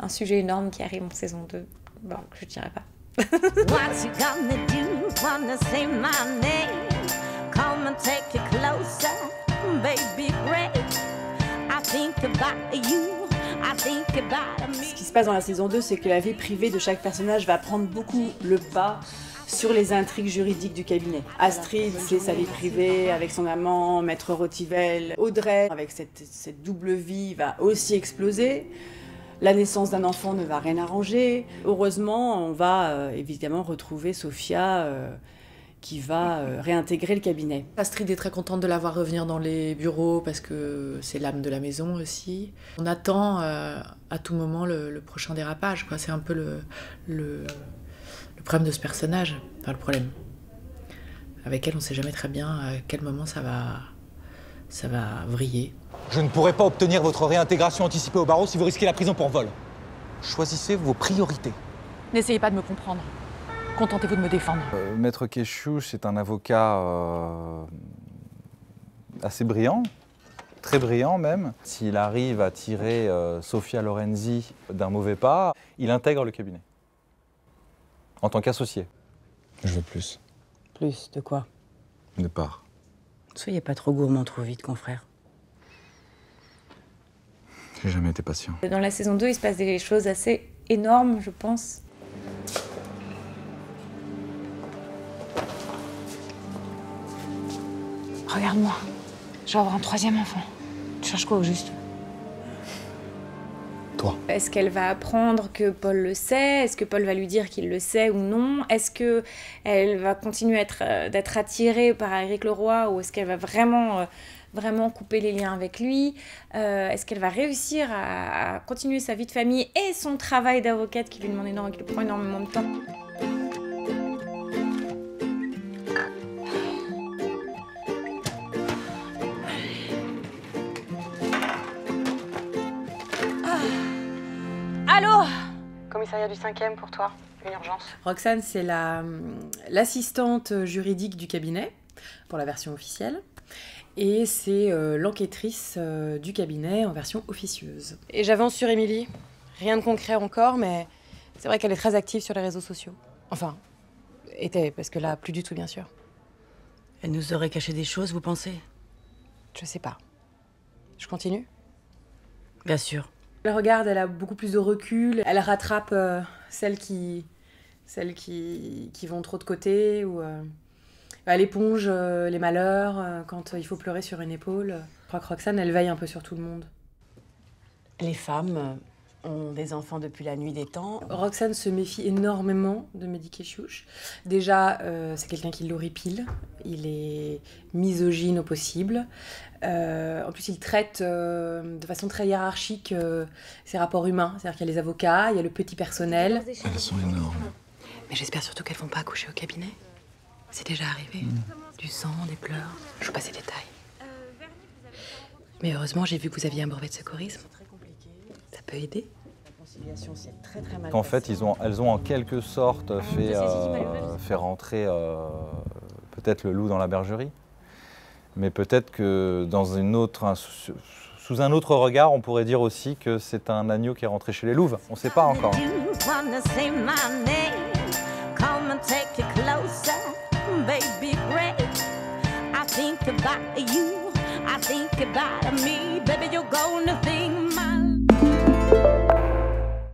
un sujet énorme qui arrive en saison 2. Bon, je dirais pas. What you gonna do? Wanna say my name? Come and take it closer, baby great. I think about you, I think about me. Ce qui se passe dans la saison 2, c'est que la vie privée de chaque personnage va prendre beaucoup le pas sur les intrigues juridiques du cabinet. Astrid, c'est sa vie privée avec son amant, Maître Rotivel. Audrey, avec cette double vie, va aussi exploser. La naissance d'un enfant ne va rien arranger. Heureusement, on va évidemment retrouver Sophia qui va réintégrer le cabinet. Astrid est très contente de la voir revenir dans les bureaux parce que c'est l'âme de la maison aussi. On attend à tout moment le prochain dérapage, quoi. C'est un peu le problème de ce personnage. Enfin, le problème. Avec elle, on ne sait jamais très bien à quel moment ça va vriller. Je ne pourrai pas obtenir votre réintégration anticipée au barreau si vous risquez la prison pour vol. Choisissez vos priorités. N'essayez pas de me comprendre. Contentez-vous de me défendre. Maître Kéchouche est un avocat assez brillant, très brillant même. S'il arrive à tirer Sophia Lorenzi d'un mauvais pas, il intègre le cabinet. En tant qu'associé. Je veux plus. Plus de quoi? De part. Soyez pas trop gourmand trop vite, confrère. J'ai jamais été patient. Dans la saison 2, il se passe des choses assez énormes, je pense. Regarde-moi. Je vais avoir un 3e enfant. Tu cherches quoi au juste? Toi. Est-ce qu'elle va apprendre que Paul le sait? Est-ce que Paul va lui dire qu'il le sait ou non? Est-ce qu'elle va continuer d'être attirée par Éric Leroy ou est-ce qu'elle va vraiment couper les liens avec lui? Est-ce qu'elle va réussir à continuer sa vie de famille et son travail d'avocate qui lui demande qui lui prend énormément de temps? Allô? Commissariat du 5e pour toi. Une urgence. Roxane, c'est l'assistante juridique du cabinet, pour la version officielle. Et c'est l'enquêtrice du cabinet en version officieuse. Et j'avance sur Émilie. Rien de concret encore, mais c'est vrai qu'elle est très active sur les réseaux sociaux. Enfin, était, parce que là, plus du tout, bien sûr. Elle nous aurait caché des choses, vous pensez? Je sais pas. Je continue? Bien sûr. Elle regarde, elle a beaucoup plus de recul. Elle rattrape celles qui vont trop de côté ou elle éponge les malheurs quand il faut pleurer sur une épaule. Je crois que Roxane, elle veille un peu sur tout le monde. Les femmes ont des enfants depuis la nuit des temps. Roxane se méfie énormément de Mehdi Kéchouche. Déjà, c'est quelqu'un qui l'horripile. Il est misogyne au possible. En plus, il traite de façon très hiérarchique ses rapports humains. C'est-à-dire qu'il y a les avocats, il y a le petit personnel. Elles sont énormes. Mais j'espère surtout qu'elles vont pas accoucher au cabinet. C'est déjà arrivé. Du sang, des pleurs. Je vous passe les détails. Mais heureusement, j'ai vu que vous aviez un brevet de secourisme. Ça peut aider. En fait, elles ont en quelque sorte fait rentrer peut-être le loup dans la bergerie. Mais peut-être que sous un autre regard, on pourrait dire aussi que c'est un agneau qui est rentré chez les louves. On ne sait pas encore. Baby great, I think about you, I think about me, baby you're gonna think